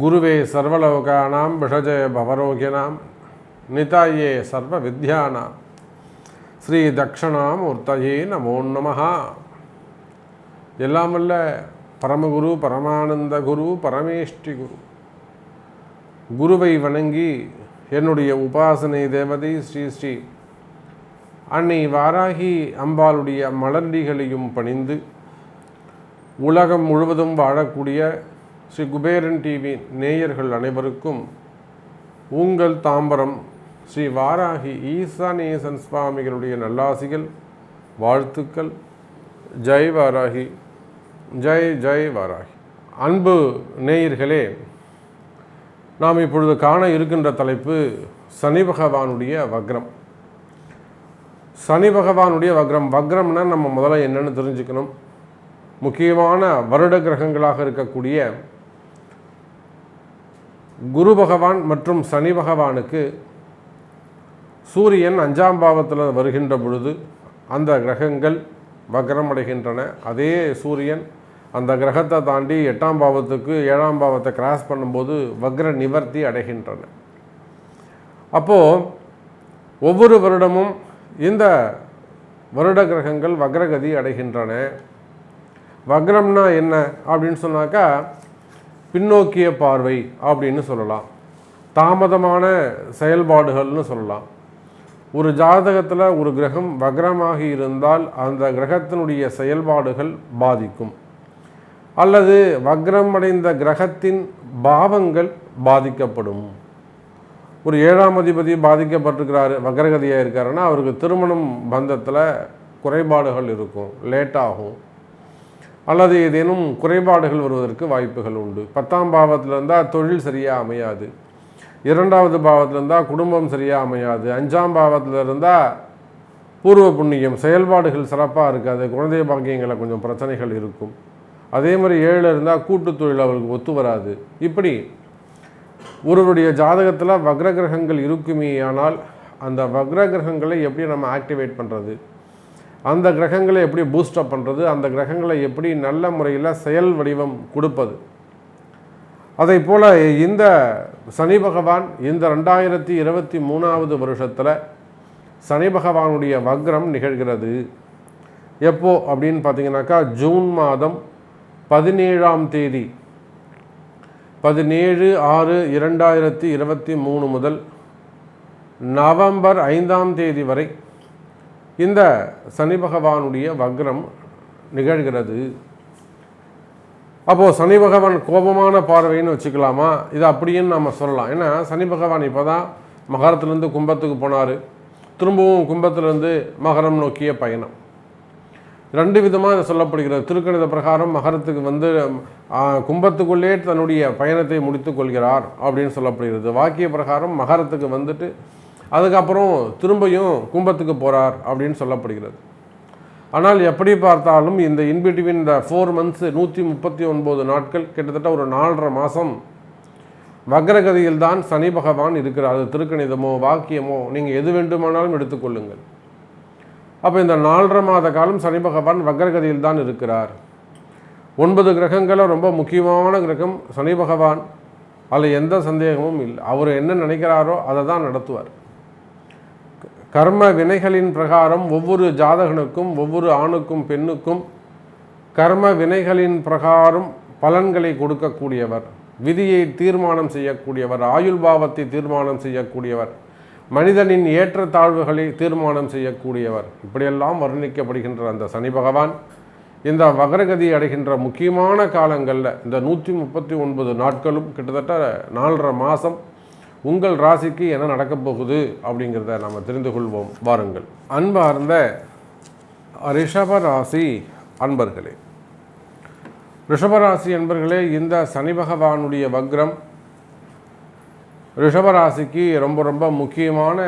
குருவே சர்வலோகானாம் விஷஜய பவரோகிணாம் நிதாயே சர்வ வித்யானாம் ஸ்ரீ தக்ஷணாமூர்த்தயே நமோ நமஹ. எல்லாம் வல்ல பரமகுரு பரமானந்த குரு பரமேஷ்டி குரு குருவை வணங்கி என்னுடைய உபாசனை தேவதை ஸ்ரீ ஸ்ரீ அன்னை வாராகி அம்பாளுடைய மலர்டிகளையும் பணிந்து உலகம் முழுவதும் வாழக்கூடிய ஸ்ரீ குபேரன் டிவி நேயர்கள் அனைவருக்கும் உங்கள் தாம்பரம் ஸ்ரீ வாராகி ஈசானேசன் சுவாமிகளுடைய நல்லாசிகள், வாழ்த்துக்கள். ஜெய் வாராகி, ஜெய் ஜெய் வாராகி. அன்பு நேயர்களே, நாம் இப்பொழுது காண இருக்கின்ற தலைப்பு சனி பகவானுடைய வக்ரம். சனி பகவானுடைய வக்ரம். வக்ரம்னா நம்ம முதல்ல என்னென்னு தெரிஞ்சுக்கணும். முக்கியமான வருட கிரகங்களாக இருக்கக்கூடிய குரு பகவான் மற்றும் சனி பகவானுக்கு சூரியன் 5ஆம் பாவத்தில் வருகின்ற பொழுது அந்த கிரகங்கள் வக்ரம் அடைகின்றன. அதே சூரியன் அந்த கிரகத்தை தாண்டி 8ஆம் பாவத்துக்கு 7ஆம் பாவத்தை கிராஸ் பண்ணும்போது வக்ர நிவர்த்தி அடைகின்றன. அப்போது ஒவ்வொரு வருடமும் இந்த வருட கிரகங்கள் வக்ரகதி அடைகின்றன. வக்ரம்னா என்ன அப்படின்னு சொன்னாக்கா பின்னோக்கிய பார்வை அப்படின்னு சொல்லலாம், தாமதமான செயல்பாடுகள்னு சொல்லலாம். ஒரு ஜாதகத்தில் ஒரு கிரகம் வக்ரமாகி இருந்தால் அந்த கிரகத்தினுடைய செயல்பாடுகள் பாதிக்கும், அல்லது வக்ரம் அடைந்த கிரகத்தின் பாவங்கள் பாதிக்கப்படும். ஒரு 7ஆம் அதிபதி பாதிக்கப்பட்டிருக்கிறாரு, வக்ரகதியாக இருக்காருன்னா அவருக்கு திருமணம் பந்தத்தில் குறைபாடுகள் இருக்கும், லேட்டாகும், அல்லது ஏதேனும் குறைபாடுகள் வருவதற்கு வாய்ப்புகள் உண்டு. 10ஆம் பாவத்தில் இருந்தால் தொழில் சரியாக அமையாது, 2வது பாவத்தில் இருந்தால் குடும்பம் சரியாக அமையாது, 5ஆம் பாவத்தில் இருந்தால் பூர்வ புண்ணியம் செயல்பாடுகள் சிறப்பாக இருக்காது, குழந்தை பாக்கியங்களில் கொஞ்சம் பிரச்சனைகள் இருக்கும். அதே மாதிரி 7 இருந்தால் கூட்டு தொழில் அவருக்கு ஒத்து வராது. இப்படி ஒருவருடைய ஜாதகத்தில் வக்ர கிரகங்கள் இருக்குமே, ஆனால் அந்த வக்ர கிரகங்களை எப்படி நம்ம ஆக்டிவேட் பண்ணுறது, அந்த கிரகங்களை எப்படி பூஸ்டப் பண்ணுறது, அந்த கிரகங்களை எப்படி நல்ல முறையில் செயல் வடிவம் கொடுப்பது. அதை போல் இந்த சனி பகவான் இந்த 2023வது வருஷத்தில் சனி பகவானுடைய வக்ரம் நிகழ்கிறது. எப்போ அப்படின்னு பார்த்தீங்கன்னாக்கா ஜூன் மாதம் 17ஆம் தேதி 17/6/2023 முதல் நவம்பர் 5ஆம் தேதி வரை இந்த சனி பகவானுடைய வக்ரம் நிகழ்கிறது. அப்போது சனி பகவான் கோபமான பார்வைன்னு வச்சுக்கலாமா, இது அப்படின்னு நம்ம சொல்லலாம். ஏன்னா சனி பகவான் இப்போ தான் மகரத்துலேருந்து கும்பத்துக்கு போனார், திரும்பவும் கும்பத்திலேருந்து மகரம் நோக்கிய பயணம். 2 விதமாக இதை சொல்லப்படுகிறது. திருக்கணித பிரகாரம் மகரத்துக்கு வந்து கும்பத்துக்குள்ளே தன்னுடைய பயணத்தை முடித்து கொள்கிறார் அப்படின்னு சொல்லப்படுகிறது. வாக்கிய பிரகாரம் மகரத்துக்கு வந்துட்டு அதுக்கப்புறம் திரும்பியும் கும்பத்துக்கு போகிறார் அப்படின்னு சொல்லப்படுகிறது. ஆனால் எப்படி பார்த்தாலும் இந்த இன்பிட்வீன் இந்த 4 months 139 நாட்கள், கிட்டத்தட்ட ஒரு 4.5 மாதம் வக்ரகதியில் தான் சனி பகவான் இருக்கிறார். அது திருக்கணிதமோ வாக்கியமோ நீங்கள் எது வேண்டுமானாலும் எடுத்துக்கொள்ளுங்கள். அப்போ இந்த 4.5 மாத காலம் சனி பகவான் வக்ரகதியில் தான் இருக்கிறார். 9 கிரகங்களில் ரொம்ப முக்கியமான கிரகம் சனி பகவான், அதில் எந்த சந்தேகமும் இல்லை. அவர் என்ன நினைக்கிறாரோ அதை தான் நடத்துவார். கர்ம வினைகளின் பிரகாரம் ஒவ்வொரு ஜாதகனுக்கும் ஒவ்வொரு ஆணுக்கும் பெண்ணுக்கும் கர்ம வினைகளின் பிரகாரம் பலன்களை கொடுக்கக்கூடியவர், விதியை தீர்மானம் செய்யக்கூடியவர், ஆயுள் பாவத்தை தீர்மானம் செய்யக்கூடியவர், மனிதனின் ஏற்றத்தாழ்வுகளை தீர்மானம் செய்யக்கூடியவர், இப்படியெல்லாம் வர்ணிக்கப்படுகின்ற அந்த சனி பகவான் இந்த வக்ரகதி அடைகின்ற முக்கியமான காலங்களில் இந்த 139 நாட்களும் கிட்டத்தட்ட 4.5 மாதம் உங்கள் ராசிக்கு என்ன நடக்கப் போகுது அப்படிங்கிறத நம்ம தெரிந்து கொள்வோம். வாருங்கள். அன்பார்ந்த ரிஷபராசி அன்பர்களே, ரிஷபராசி அன்பர்களே, இந்த சனி பகவானுடைய வக்ரம் ரிஷபராசிக்கு ரொம்ப ரொம்ப முக்கியமான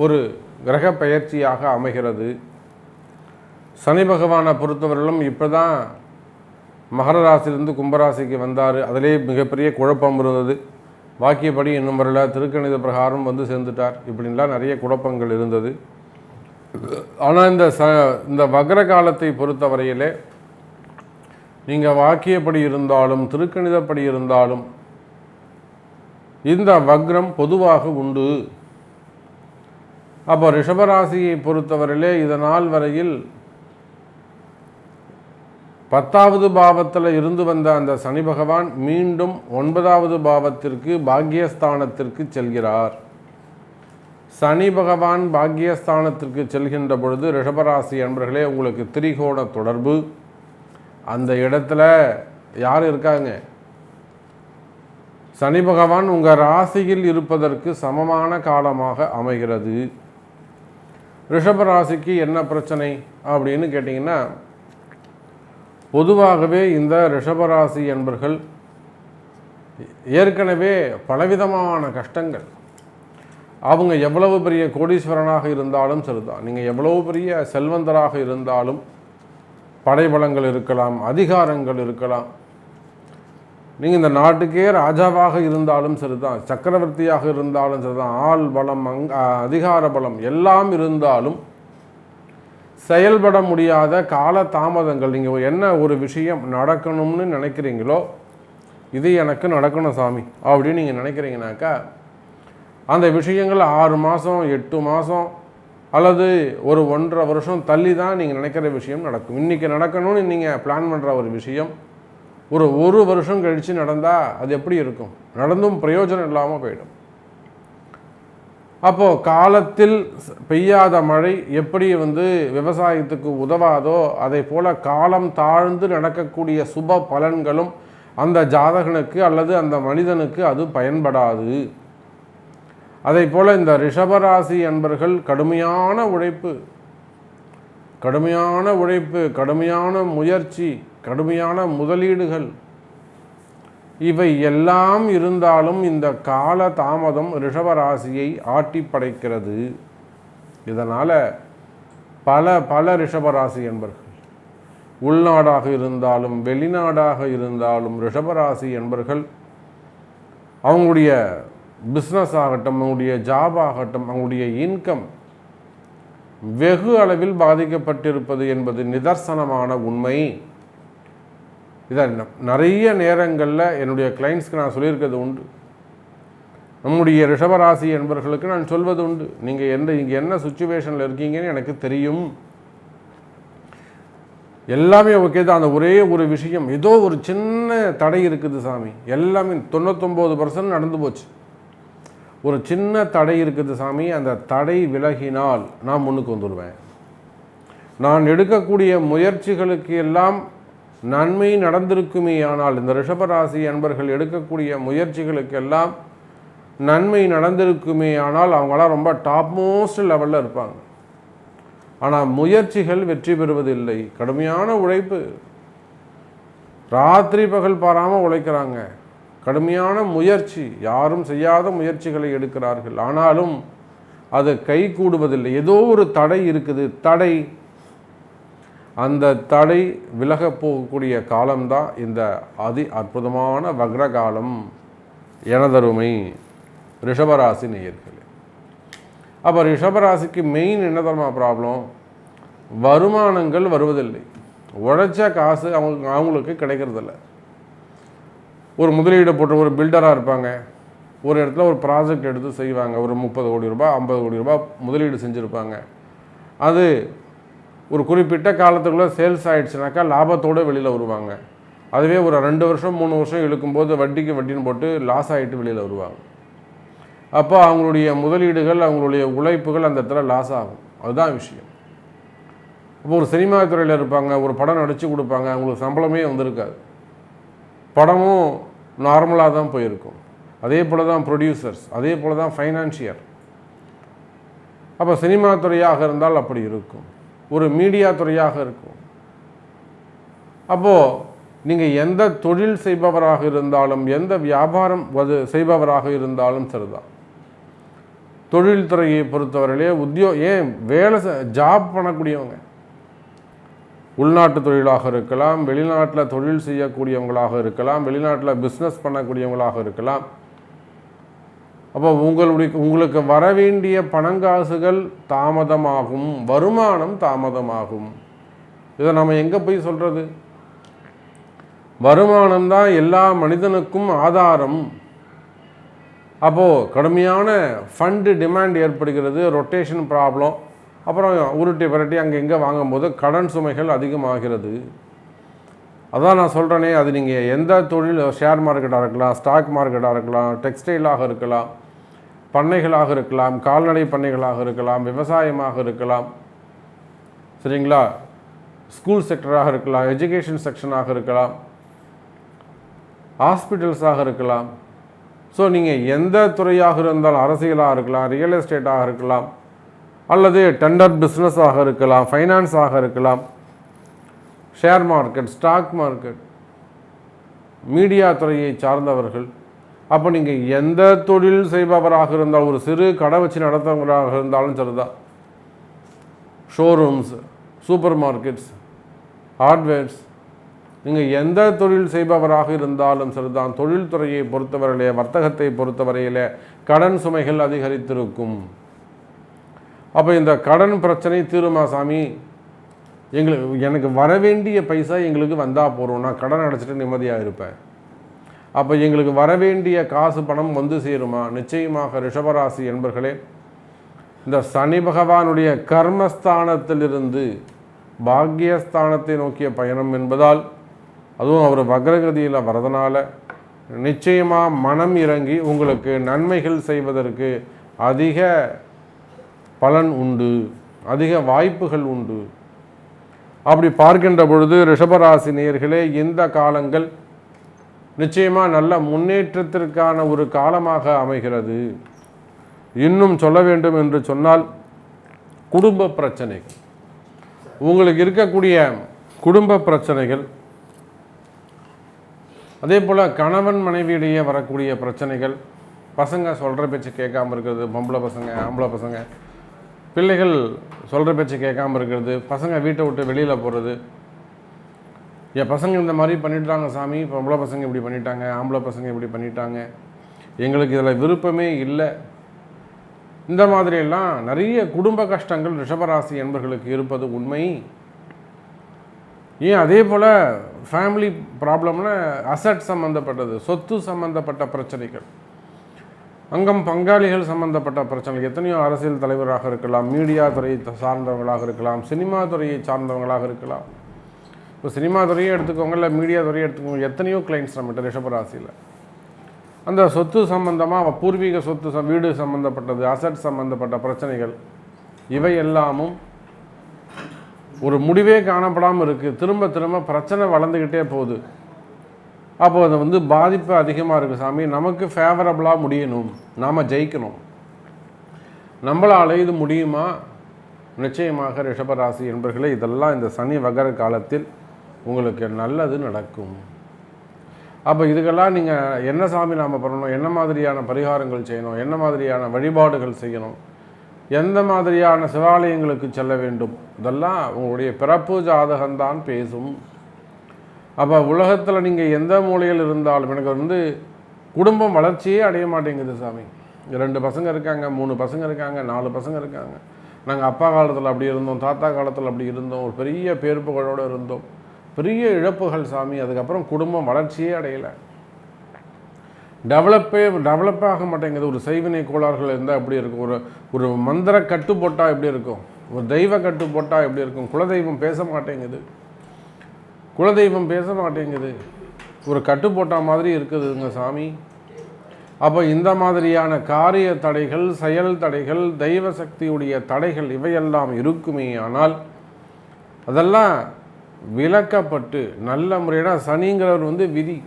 ஒரு கிரக பெயர்ச்சியாக அமைகிறது. சனி பகவானை பொறுத்தவரையிலும் இப்போ தான் மகர ராசியிலிருந்து கும்பராசிக்கு வந்தார். அதிலே மிகப்பெரிய குழப்பம் இருந்தது. வாக்கியப்படி இன்னும் வரல, திருக்கணித பிரகாரம் வந்து சேர்ந்துட்டார், இப்படின்லாம் நிறைய குழப்பங்கள் இருந்தது. ஆனால் இந்த வக்ர காலத்தை பொறுத்தவரையிலே நீங்கள் வாக்கியப்படி இருந்தாலும் திருக்கணிதப்படி இருந்தாலும் இந்த வக்ரம் பொதுவாக உண்டு. அப்போ ரிஷபராசியை பொறுத்தவரையிலே இதனால் வரையில் 10வது பாவத்தில் இருந்து வந்த அந்த சனி பகவான் மீண்டும் 9வது பாவத்திற்கு பாக்கியஸ்தானத்திற்கு செல்கிறார். சனி பகவான் பாக்கியஸ்தானத்திற்கு செல்கின்ற பொழுது ரிஷபராசி என்பர்களே உங்களுக்கு திரிகோண தொடர்பு. அந்த இடத்துல யார் இருக்காங்க? சனி பகவான் உங்கள் ராசியில் இருப்பதற்கு சமமான காலமாக அமைகிறது. ரிஷபராசிக்கு என்ன பிரச்சனை அப்படின்னு கேட்டிங்கன்னா, பொதுவாகவே இந்த ரிஷபராசி என்பர்கள் ஏற்கனவே பலவிதமான கஷ்டங்கள். அவங்க எவ்வளவு பெரிய கோடீஸ்வரனாக இருந்தாலும் சரிதான், நீங்கள் எவ்வளவு பெரிய செல்வந்தராக இருந்தாலும், படைபலங்கள் இருக்கலாம், அதிகாரங்கள் இருக்கலாம், நீங்கள் இந்த நாட்டுக்கே ராஜாவாக இருந்தாலும் சரிதான், சக்கரவர்த்தியாக இருந்தாலும் சரிதான், ஆள் பலம் அதிகார பலம் எல்லாம் இருந்தாலும் செயல்பட முடியாத கால தாமதங்கள். நீங்கள் என்ன ஒரு விஷயம் நடக்கணும்னு நினைக்கிறீங்களோ, இது எனக்கு நடக்கணும் சாமி அப்படின்னு நீங்கள் நினைக்கிறீங்கனாக்கா, அந்த விஷயங்கள் 6 மாதம் 8 மாதம் அல்லது ஒரு 1.5 வருஷம் தள்ளி தான் நீங்கள் நினைக்கிற விஷயம் நடக்கும். இன்றைக்கி நடக்கணும்னு நீங்கள் பிளான் பண்ணுற ஒரு விஷயம் ஒரு வருஷம் கழித்து நடந்தால் அது எப்படி இருக்கும்? நடந்தும் பிரயோஜனம் இல்லாமல் போயிடும். அப்போது காலத்தில் பெய்யாத மழை எப்படி விவசாயத்துக்கு உதவாதோ, அதை போல் காலம் தாழ்ந்து நடக்கக்கூடிய சுப பலன்களும் அந்த ஜாதகனுக்கு அல்லது அந்த மனிதனுக்கு அது பயன்படாது. அதை போல் இந்த ரிஷபராசி என்பர்கள் கடுமையான உழைப்பு, கடுமையான முயற்சி, கடுமையான முதலீடுகள் இவை எல்லாம் இருந்தாலும் இந்த கால தாமதம் ரிஷபராசியை ஆட்டி படைக்கிறது. இதனால் பல ரிஷபராசி என்பர்கள் உள்நாடாக இருந்தாலும் வெளிநாடாக இருந்தாலும் ரிஷபராசி என்பர்கள் அவங்களுடைய பிஸ்னஸ் ஆகட்டும், அவங்களுடைய ஜாப் ஆகட்டும், அவங்களுடைய இன்கம் வெகு அளவில் பாதிக்கப்பட்டிருப்பது என்பது நிதர்சனமான உண்மை. இதை நிறைய நேரங்களில் என்னுடைய கிளைண்ட்ஸ்க்கு நான் சொல்லியிருக்கிறது உண்டு. நம்முடைய ரிஷபராசி என்பவர்களுக்கு நான் சொல்வது உண்டு, நீங்கள் இங்கே என்ன சுச்சுவேஷனில் இருக்கீங்கன்னு எனக்கு தெரியும், எல்லாமே ஓகே தான், அந்த ஒரே ஒரு விஷயம் ஏதோ ஒரு சின்ன தடை இருக்குது சாமி, எல்லாமே 99% நடந்து போச்சு, ஒரு சின்ன தடை இருக்குது சாமி, அந்த தடை விலகினால் நான் முன்னுக்கு வந்துடுவேன், நான் எடுக்கக்கூடிய முயற்சிகளுக்கு எல்லாம் நன்மை நடந்திருக்குமே. ஆனால் இந்த ரிஷபராசி அன்பர்கள் எடுக்கக்கூடிய முயற்சிகளுக்கெல்லாம் நன்மை நடந்திருக்குமே. ஆனால் அவங்களாம் ரொம்ப டாப் மோஸ்ட் லெவலில் இருப்பாங்க. ஆனால் முயற்சிகள் வெற்றி பெறுவதில்லை. கடுமையான உழைப்பு, ராத்திரி பகல் பாராமல் உழைக்கிறாங்க, கடுமையான முயற்சி, யாரும் செய்யாத முயற்சிகளை எடுக்கிறார்கள். ஆனாலும் அது கை கூடுவதில்லை. ஏதோ ஒரு தடை இருக்குது. தடை, அந்த தடை விலகப் போகக்கூடிய காலம்தான் இந்த அற்புதமான வக்ரகாலம். எனதருமை ரிஷபராசி நேயர்களே, அப்போ ரிஷபராசிக்கு மெயின் என்ன தரமா ப்ராப்ளம்? வருமானங்கள் வருவதில்லை. உழைச்ச காசு அவங்களுக்கு கிடைக்கிறதில்ல. ஒரு முதலீடு போட்டு ஒரு பில்டராக இருப்பாங்க, ஒரு இடத்துல ஒரு ப்ராஜெக்ட் எடுத்து செய்வாங்க, ஒரு 30 கோடி ரூபாய் 50 கோடி ரூபாய் முதலீடு செஞ்சுருப்பாங்க. அது ஒரு குறிப்பிட்ட காலத்துக்குள்ளே சேல்ஸ் ஆகிடுச்சுனாக்கா லாபத்தோடு வெளியில் வருவாங்க. அதுவே ஒரு 2 வருஷம் 3 வருஷம் இழுக்கும்போது வட்டிக்கு வட்டின்னு போட்டு லாஸ் ஆகிட்டு வெளியில் வருவாங்க. அப்போ அவங்களுடைய முதலீடுகள், அவங்களுடைய உழைப்புகள் அந்த இடத்துல லாஸ் ஆகும். அதுதான் விஷயம். அப்போ ஒரு சினிமா துறையில் இருப்பாங்க, ஒரு படம் நடித்து கொடுப்பாங்க, அவங்களுக்கு சம்பளமே வந்திருக்காது, படமும் நார்மலாக தான் போயிருக்கும். அதே போல் தான் ப்ரொடியூசர்ஸ், அதே போல் தான் ஃபைனான்சியர். அப்போ சினிமா துறையாக இருந்தால் அப்படி இருக்கும், ஒரு மீடியா துறையாக இருக்கும். அப்போது நீங்கள் எந்த தொழில் செய்பவராக இருந்தாலும், எந்த வியாபாரம் செய்பவராக இருந்தாலும் சரிதான், தொழில்துறையை பொறுத்தவரையிலே வேலை ஜாப் பண்ணக்கூடியவங்க, உள்நாட்டு தொழிலாக இருக்கலாம், வெளிநாட்டில் தொழில் செய்யக்கூடியவங்களாக இருக்கலாம், வெளிநாட்டில் பிஸ்னஸ் பண்ணக்கூடியவங்களாக இருக்கலாம், அப்போ உங்களுக்கு வர வேண்டிய பணங்காசுகள் தாமதமாகும், வருமானம் தாமதமாகும். இதை நம்ம எங்கே போய் சொல்கிறது? வருமானம்தான் எல்லா மனிதனுக்கும் ஆதாரம். அப்போது கடுமையான ஃபண்டு டிமாண்ட் ஏற்படுகிறது, ரொட்டேஷன் ப்ராப்ளம், அப்புறம் உருட்டி புரட்டி அங்கே எங்கே வாங்கும்போது கடன் சுமைகள் அதிகமாகிறது. அதான் நான் சொல்கிறேனே, அது நீங்கள் எந்த தொழில், ஷேர் மார்க்கெட்டாக இருக்கலாம், ஸ்டாக் மார்க்கெட்டாக இருக்கலாம், டெக்ஸ்டைலாக இருக்கலாம், பண்ணைகளாக இருக்கலாம், கால்நடை பண்ணைகளாக இருக்கலாம், விவசாயமாக இருக்கலாம், சரிங்களா, ஸ்கூல் செக்டராக இருக்கலாம், எஜுகேஷன் செக்ஷனாக இருக்கலாம், ஹாஸ்பிட்டல்ஸாக இருக்கலாம். ஸோ நீங்கள் எந்த துறையாக இருந்தாலும், அரசியலாக இருக்கலாம், ரியல் எஸ்டேட்டாக இருக்கலாம், அல்லது டெண்டர் பிஸ்னஸாக இருக்கலாம், ஃபைனான்ஸாக இருக்கலாம், share market, stock market, media துறையை சார்ந்தவர்கள், அப்போ நீங்கள் எந்த தொழில் செய்பவராக இருந்தாலும், ஒரு சிறு கடை வச்சு நடத்துகிறவங்களாக இருந்தாலும் சரிதான், ஷோரூம்ஸ், சூப்பர் மார்க்கெட்ஸ், ஹார்ட்வேர்ஸ், நீங்கள் எந்த தொழில் செய்பவராக இருந்தாலும் சரிதான், தொழில்துறையை பொறுத்தவரையிலே, வர்த்தகத்தை பொறுத்தவரையிலே கடன் சுமைகள் அதிகரித்திருக்கும். அப்போ இந்த கடன் பிரச்சனை தீருமா சாமி? எனக்கு வர வேண்டிய பைசா எங்களுக்கு வந்தால் போகிறோம், நான் கடன் அடைச்சிட்டு நிம்மதியாக இருப்பேன். அப்போ எங்களுக்கு வர வேண்டிய காசு பணம் வந்து சேருமா? நிச்சயமாக ரிஷபராசி என்பர்களே, இந்த சனி பகவானுடைய கர்மஸ்தானத்திலிருந்து பாக்யஸ்தானத்தை நோக்கிய பயணம் என்பதால், அதுவும் அவர் வக்ரகதியில் வரதுனால நிச்சயமாக மனம் இறங்கி உங்களுக்கு நன்மைகள் செய்வதற்கு அதிக பலன் உண்டு, அதிக வாய்ப்புகள் உண்டு. அப்படி பார்க்கின்ற பொழுது ரிஷபராசி நேயர்களே, இந்த காலங்கள் நிச்சயமாக நல்ல முன்னேற்றத்திற்கான ஒரு காலமாக அமைகிறது. இன்னும் சொல்ல வேண்டும் என்று சொன்னால், குடும்ப பிரச்சனைகள், உங்களுக்கு இருக்கக்கூடிய குடும்ப பிரச்சனைகள், அதே போல் கணவன் மனைவியிடையே வரக்கூடிய பிரச்சனைகள், பசங்க சொல்கிற பேச்சு கேட்காமல் இருக்கிறது, பொம்பளை பசங்க ஆம்பளை பசங்க, பிள்ளைகள் சொல்கிற பேச்சு கேட்காமல் இருக்கிறது, பசங்க வீட்டை விட்டு வெளியில் போகிறது, என் பசங்க இந்த மாதிரி பண்ணிட்டாங்க சாமி, பொம்பளை பசங்க இப்படி பண்ணிட்டாங்க, ஆம்பளை பசங்க இப்படி பண்ணிட்டாங்க, எங்களுக்கு இதில் விருப்பமே இல்லை, இந்த மாதிரியெல்லாம் நிறைய குடும்ப கஷ்டங்கள் ரிஷபராசி என்பவர்களுக்கு இருப்பது உண்மை. ஏன் அதே போல் ஃபேமிலி ப்ராப்ளம்னா அசட் சம்மந்தப்பட்டது, சொத்து சம்மந்தப்பட்ட பிரச்சனைகள், அங்கம் பங்காளிகள் சம்மந்தப்பட்ட பிரச்சனைகள், எத்தனையோ அரசியல் தலைவராக இருக்கலாம், மீடியா துறையை சார்ந்தவங்களாக இருக்கலாம், சினிமா துறையை சார்ந்தவங்களாக இருக்கலாம். இப்போ சினிமா துறையை எடுத்துக்கோங்க, இல்லை மீடியா துறையை எடுத்துக்கோங்க, எத்தனையோ கிளைண்ட்ஸ் நம்மகிட்ட ரிஷபராசியில் அந்த சொத்து சம்பந்தமாக, பூர்வீக சொத்து, வீடு சம்மந்தப்பட்டது, அசட் சம்மந்தப்பட்ட பிரச்சனைகள், இவை எல்லாமும் ஒரு முடிவே காணப்படாமல் இருக்குது. திரும்ப திரும்ப பிரச்சனை வளர்ந்துக்கிட்டே போகுது. அப்போ அது பாதிப்பு அதிகமாக இருக்குது சாமி. நமக்கு ஃபேவரபுளாக முடியணும், நாம் ஜெயிக்கணும், நம்மளால் இது முடியுமா? நிச்சயமாக ரிஷபராசி என்பர்களே, இதெல்லாம் இந்த சனி வகர காலத்தில் உங்களுக்கு நல்லது நடக்கும். அப்போ இதுக்கெல்லாம் நீங்கள் என்ன சாமி நாம் பண்ணணும், என்ன மாதிரியான பரிகாரங்கள் செய்யணும், என்ன மாதிரியான வழிபாடுகள் செய்யணும், எந்த மாதிரியான சிவாலயங்களுக்கு செல்ல வேண்டும், இதெல்லாம் உங்களுடைய பிறப்பு ஜாதகம்தான் பேசும். அப்போ உலகத்தில் நீங்கள் எந்த மூலையில் இருந்தாலும், எனக்கு குடும்பம் வளர்ச்சியே அடைய மாட்டேங்குது சாமி, 2 பசங்க இருக்காங்க, 3 பசங்க இருக்காங்க, 4 பசங்க இருக்காங்க, நாங்கள் அப்பா காலத்தில் அப்படி இருந்தோம், தாத்தா காலத்தில் அப்படி இருந்தோம், ஒரு பெரிய பேர் புகழோடு இருந்தோம், பெரிய இழப்புகள் சாமி, அதுக்கப்புறம் குடும்பம் வளர்ச்சியே அடையலை, டெவலப் ஆக மாட்டேங்குது. ஒரு செய்வினை கோளாறுகள் இருந்தால் எப்படி இருக்கும், ஒரு மந்திர கட்டு போட்டால் எப்படி இருக்கும், ஒரு தெய்வ கட்டு போட்டால் எப்படி இருக்கும், குலதெய்வம் பேச மாட்டேங்குது, ஒரு கட்டு போட்டால் மாதிரி இருக்குதுங்க சாமி. அப்போ இந்த மாதிரியான காரிய தடைகள், செயல் தடைகள், தெய்வ சக்தியுடைய தடைகள் இவையெல்லாம் இருக்குமே. ஆனால் அதெல்லாம் விலக்கப்பட்டு நல்ல முறையில், சனிங்கிறவர் விதி,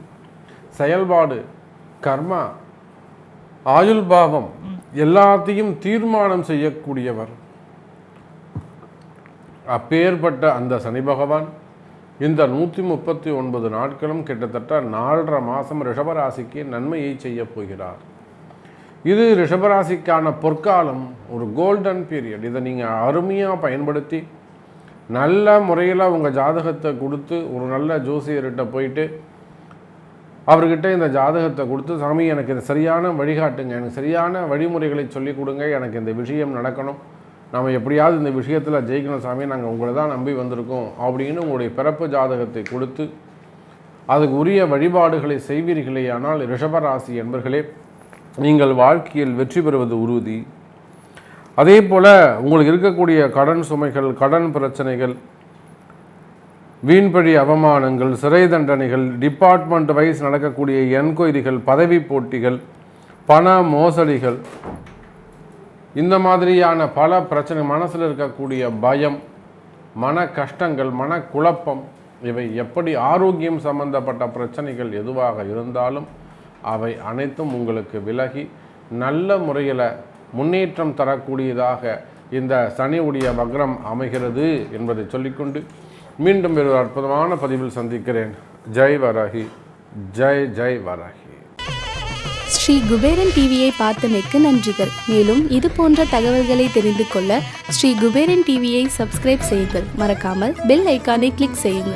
செயல்பாடு, கர்மா, ஆயுள் பாவம் எல்லாத்தையும் தீர்மானம் செய்யக்கூடியவர். அப்பேற்பட்ட அந்த சனி பகவான் இந்த 139 நாட்களும் கிட்டத்தட்ட 4.5 மாதம் ரிஷபராசிக்கு நன்மையை செய்ய போகிறார். இது ரிஷபராசிக்கான பொற்காலம், ஒரு கோல்டன் பீரியட். இதை நீங்கள் அருமையாக பயன்படுத்தி நல்ல முறையில் உங்கள் ஜாதகத்தை கொடுத்து ஒரு நல்ல ஜோசியர்கிட்ட போயிட்டு அவர்கிட்ட இந்த ஜாதகத்தை கொடுத்து, சாமி எனக்கு இது சரியான வழிகாட்டுங்க, எனக்கு சரியான வழிமுறைகளை சொல்லிக் கொடுங்க, எனக்கு இந்த விஷயம் நடக்கணும், நம்ம எப்படியாவது இந்த விஷயத்தில் ஜெயிக்கணும் சாமி, நாங்கள் உங்களை தான் நம்பி வந்திருக்கோம் அப்படின்னு உங்களுடைய பிறப்பு ஜாதகத்தை கொடுத்து அதுக்கு உரிய வழிபாடுகளை செய்வீர்களே ஆனால் ரிஷபராசி என்பர்களே, நீங்கள் வாழ்க்கையில் வெற்றி பெறுவது உறுதி. அதே போல் உங்களுக்கு இருக்கக்கூடிய கடன் சுமைகள், கடன் பிரச்சனைகள், வீண்பழி அவமானங்கள், சிறை தண்டனைகள், டிபார்ட்மெண்ட் வைஸ் நடக்கக்கூடிய என்கொயரிகள், பதவி போட்டிகள், பண மோசடிகள், இந்த மாதிரியான பல பிரச்சனை, மனசில் இருக்கக்கூடிய பயம், மன கஷ்டங்கள், மன குழப்பம், இவை எப்படி ஆரோக்கியம் சம்பந்தப்பட்ட பிரச்சனைகள் எதுவாக இருந்தாலும் அவை அனைத்தும் உங்களுக்கு விலகி நல்ல முறையில் முன்னேற்றம் தரக்கூடியதாக இந்த சனியுடைய வக்ரம் அமைகிறது என்பதை சொல்லிக்கொண்டு மீண்டும் ஒரு அற்புதமான பதிவில் சந்திக்கிறேன். ஜெய் வராகி, ஜெய் ஜெய் வராகி. ஸ்ரீ குபேரன் டிவியை பார்த்தமைக்கு நன்றிகள். மேலும் இது போன்ற தகவல்களை தெரிந்து கொள்ள ஸ்ரீ குபேரன் டிவியை சப்ஸ்கிரைப் செய்யுங்கள். மறக்காமல் பெல் ஐக்கானை கிளிக் செய்யுங்கள்.